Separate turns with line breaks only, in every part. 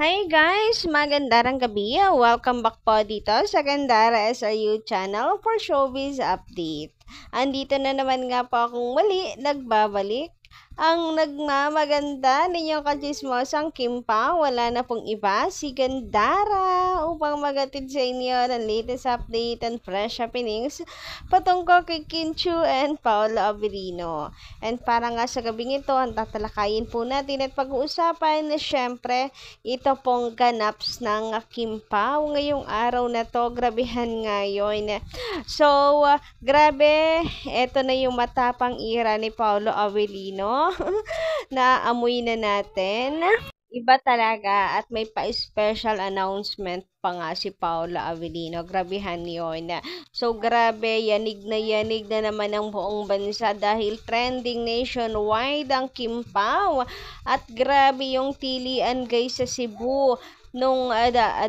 Hi guys! Magandang gabi. Welcome back po dito sa Gandara SRU channel for Showbiz Update. Andito na naman nga po akong muli, nagbabalik. Ang nagmamaganda ninyong kachismosang Kimpa, wala na pong iba, si Gandara, upang magatid sa inyo ng latest update and fresh happenings patungkol kay Kinchu and Paolo Avellino. And para nga sa gabing ito, ang tatalakayin po natin at pag-uusapan na syempre, ito pong ganaps ng Kimpaw ngayong araw na to. Grabehan ngayon. So, grabe. Ito na yung matapang ira ni Paolo Avellino. Naamoy na natin. Iba talaga at may pa-special announcement pa nga si Paula Avellino. Grabehan yun. So, grabe, yanig na naman ang buong bansa dahil trending nationwide ang Kimpaw. At grabe yung tilian guys sa Cebu nung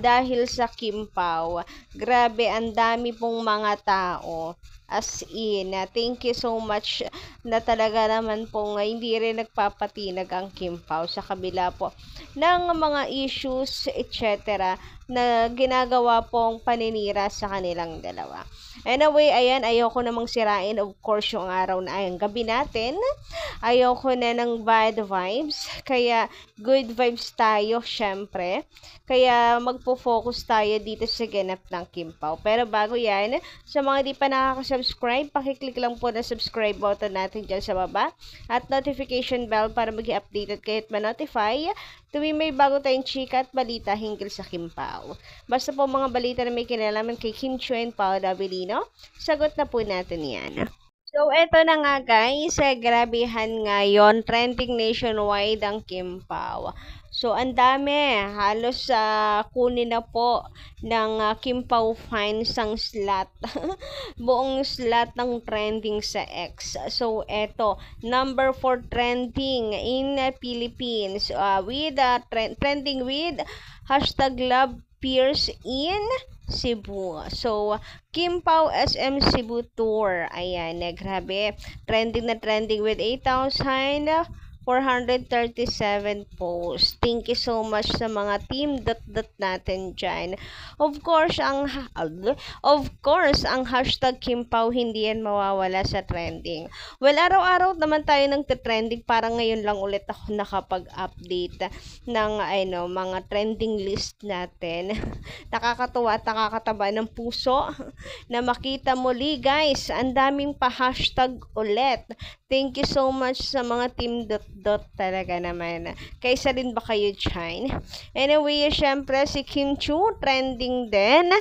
dahil sa Kimpaw. Grabe, ang dami pong mga tao. As in, thank you so much na talaga naman po hindi rin nagpapatinag ang Kimpaw sa kabila po ng mga issues, etc. na ginagawa pong paninira sa kanilang dalawa. Anyway, ayan, ayoko namang sirain, of course, yung araw na ayang gabi natin. Ayoko na ng bad vibes, kaya good vibes tayo, syempre. Kaya magpo-focus tayo dito sa ganap ng Kimpaw. Pero bago yan, sa mga di pa nakaka-subscribe, pakiclick lang po na subscribe button natin dyan sa baba at notification bell para mag-i-updated kayo at ma-notify tuwing may bago tayong chika at balita hinggil sa Kimpaw. Basta po mga balita na may kinalaman kay Kim Chiu and Paolo Avellino, sagot na po natin yan. So, eto na nga guys, grabehan ngayon, trending nationwide ang Kimpaw. So, ang dami, halos kunin na po ng Kimpaw Fines ang slot. Buong slot ng trending sa X. So, eto, number 4 trending in Philippines with trending with hashtag love Pierce in Cebu. So, Kimpaw SM Cebu Tour. Ayan, grabe. Trending na trending with 8,437 posts. Thank you so much sa mga team natin dyan. Of course, ang hashtag Kimpaw hindi yan mawawala sa trending. Well, araw-araw naman tayo nang trending. Parang ngayon lang ulit ako nakapag-update ng mga trending list natin. Nakakatuwa at nakakataba ng puso na makita muli guys. Ang daming pa-hashtag ulit. Thank you so much sa mga team talaga naman. Kaysa rin ba kayo dyan? Anyway, syempre si Kim Chiu trending din.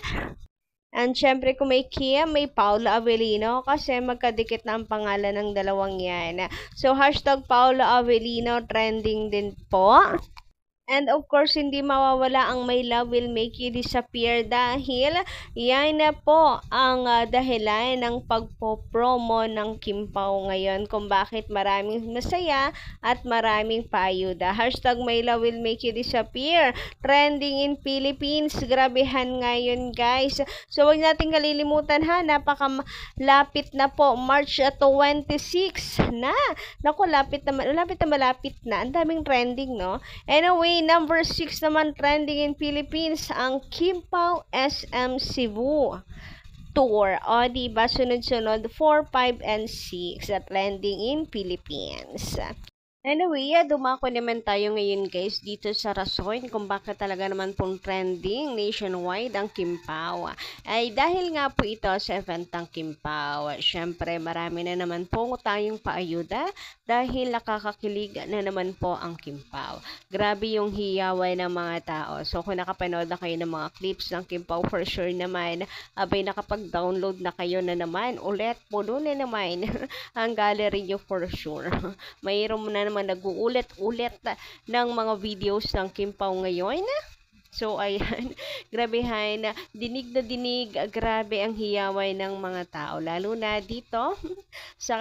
And syempre kung may Kim, may Paolo Avellino kasi magkadikit na ang pangalan ng dalawang yan. So hashtag Paolo Avellino trending din po. And of course, hindi mawawala ang My Love Will Make You Disappear dahil yan na po ang dahilan ng pagpo-promo ng Kimpaw ngayon kung bakit maraming masaya at maraming paayuda. Hashtag My Love Will Make You Disappear. Trending in Philippines. Grabehan ngayon guys. So, huwag natin kalilimutan ha. Napakalapit na po. March 26 na. Naku, malapit na. Ang daming trending, no? Anyway, number 6 naman trending in Philippines ang Kimpaw SM Cebu Tour. O, diba? Sunod-sunod 4, 5, and 6 trending in Philippines. Anyway, dumako naman tayo ngayon guys dito sa rason kung bakit talaga naman pong trending nationwide ang Kimpaw. Ay dahil nga po ito sa event ng Kimpaw. Syempre marami na naman po tayong paayuda dahil nakakakilig na naman po ang Kimpaw. Grabe yung hiyaway ng mga tao. So kung nakapanood na kayo ng mga clips ng Kimpaw, for sure naman, abay nakapag-download na kayo na naman. Ulit, puno na naman ang gallery nyo for sure. Mayroon na naman nag-uulit-ulit ng mga videos ng Kimpaw ngayon. So, ayan, grabehan, dinig na dinig, grabe ang hiyaway ng mga tao, lalo na dito sa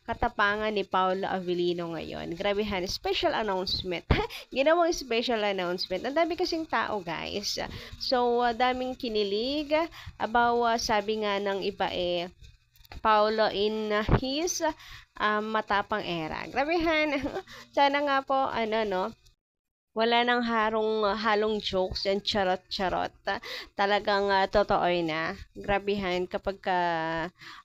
katapangan ni Paolo Avellino ngayon. Grabehan, special announcement. Ginawang special announcement. Ang dami kasing tao, guys. So, daming kinilig. Sabi nga ng iba Paolo in his matapang era. Grabehan. Sana nga po, Wala nang halong jokes and charot-charot. Talagang totoo na. Grabehan kapag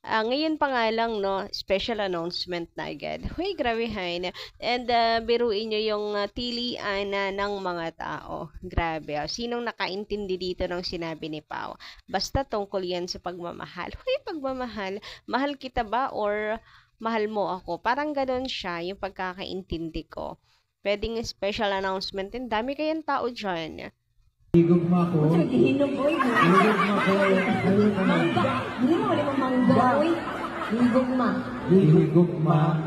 ngayon pa nga lang, no, special announcement na agad. Huy, grabehan. And biruin nyo yung tilian ng mga tao. Grabe. Sinong nakaintindi dito ng sinabi ni Pao? Basta tungkol yan sa pagmamahal. Huy, pagmamahal. Mahal kita ba or mahal mo ako? Parang ganun siya yung pagkakaintindi ko. Pwedeng special announcement din. Dami kayang tao dyan.
Higugma ko.
Hinog, oy.
Higugma ko. Ayun naman.
Mangga. Hindi mo wala mangga, oy. Higugma.
Higugma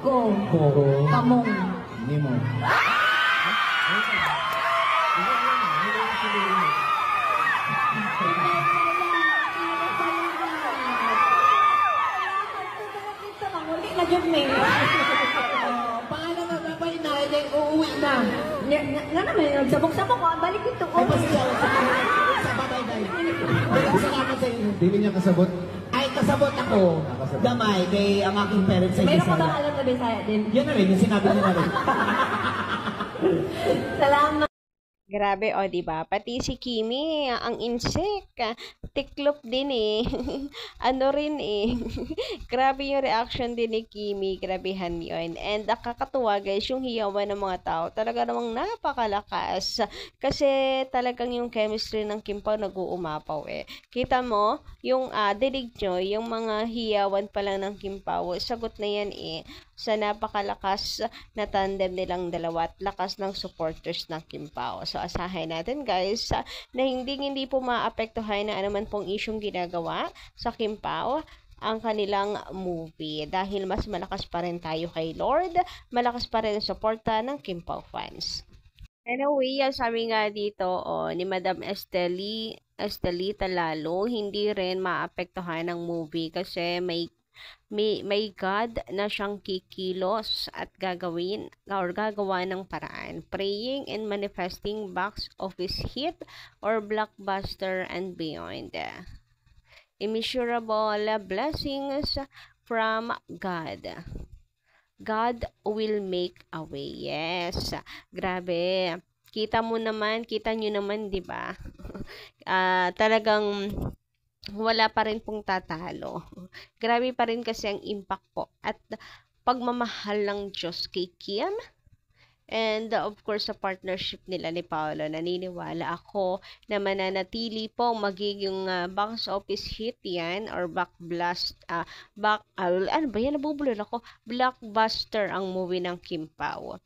Ko.
ko.
Kamong.
Hindi mo.
Manguli na dyan, may. Paano na babay na? Uuwi na. Nga naman, nagsabok-sabok ko. Balik dito ko.
Ay, pasyaw. Sa babay dahil. Salamat sa inyo.
Dili niya kasabot.
Ay, kasabot ako. Gamay kay ang aking parents sa
Meron ko
Bisaya.
bang alam na Bisaya din?
Yan na rin, yung sinabi niya na rin.
Salamat.
Grabe, o, diba? Pati si Kimi, ang insect. Tiklop din eh. Ano rin eh. Grabe yung reaction din ni Kimi. Grabehan yun. And nakakatuwa guys, yung hiyawan ng mga tao. Talaga namang napakalakas. Kasi talagang yung chemistry ng Kim Pao nag-uumapaw eh. Kita mo, yung dinig nyo, yung mga hiyawan pa lang ng Kim Pao, sagot na yan eh sa napakalakas na tandem nilang dalawa at lakas ng supporters ng Kim Pao. So, asahin natin guys na hindi po maapektuhan na anuman pong isyong ginagawa sa Kim Pao ang kanilang movie. Dahil mas malakas pa rin tayo kay Lord, malakas pa rin ang suporta ng Kim Pao fans. Anyway, sabi nga dito ni Madam Estelita lalo, hindi rin maapektuhan ng movie kasi may God na siyang kikilos at gagawa ng paraan. Praying and manifesting box office hit or blockbuster and beyond. Immeasurable blessings from God. God will make a way. Yes. Grabe. Kita nyo naman, di ba? Talagang wala pa rin pong tatalo. Grabe pa rin kasi ang impact po at pagmamahal ng Diyos kay Kim. And of course, sa partnership nila ni Paolo, naniniwala ako na mananatili po magiging box office hit yan or nabubulol ako, blockbuster ang movie ng Kim Pao.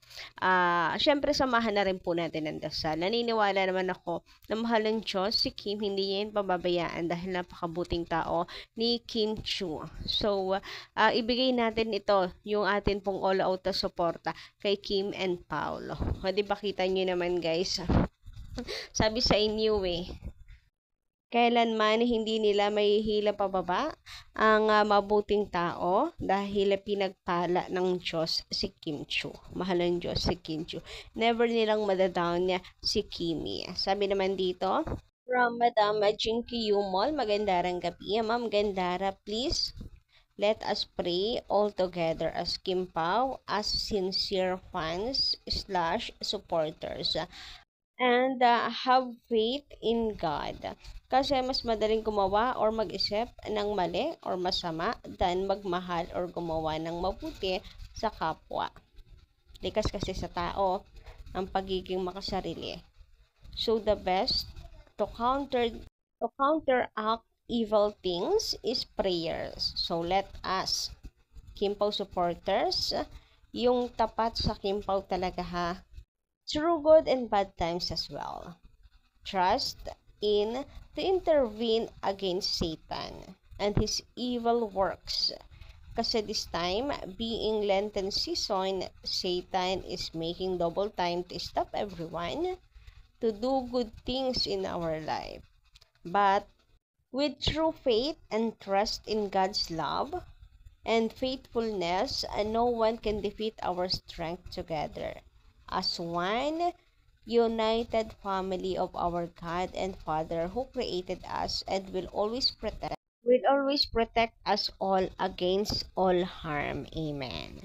Syempre, samahan na rin po natin ang dasal. Naniniwala naman ako na mahal ng Diyos si Kim, hindi niya yun pababayaan dahil napakabuting tao ni Kim Chiu. So, ibigay natin ito, yung atin pong all-out na suporta kay Kim and Paolo. O, diba kita nyo naman guys? Sabi sa inyo kailanman hindi nila mahihila pababa ang mabuting tao dahil pinagpala ng Diyos si Kim Chiu. Mahal ng Diyos si Kim Chiu. Never nilang madadown niya si Kimi. Sabi naman dito, from Madam Jinky Yumol, magandang gabi. Ma'am Gandara, please. Let us pray all together as Kim Pao, as sincere fans / supporters. And have faith in God. Kasi mas madaling gumawa or mag-isip ng mali or masama than magmahal or gumawa ng mabuti sa kapwa. Likas kasi sa tao ang pagiging makasarili. So the best to counteract evil things is prayers. So let us, Kim Pao supporters, yung tapat sa Kim Pao talaga ha, through good and bad times as well. Trust in to intervene against Satan and his evil works. Kasi this time, being Lenten season, Satan is making double time to stop everyone to do good things in our life. But with true faith and trust in God's love and faithfulness, no one can defeat our strength together as one united family of our God and Father who created us and will always protect us all against all harm. Amen.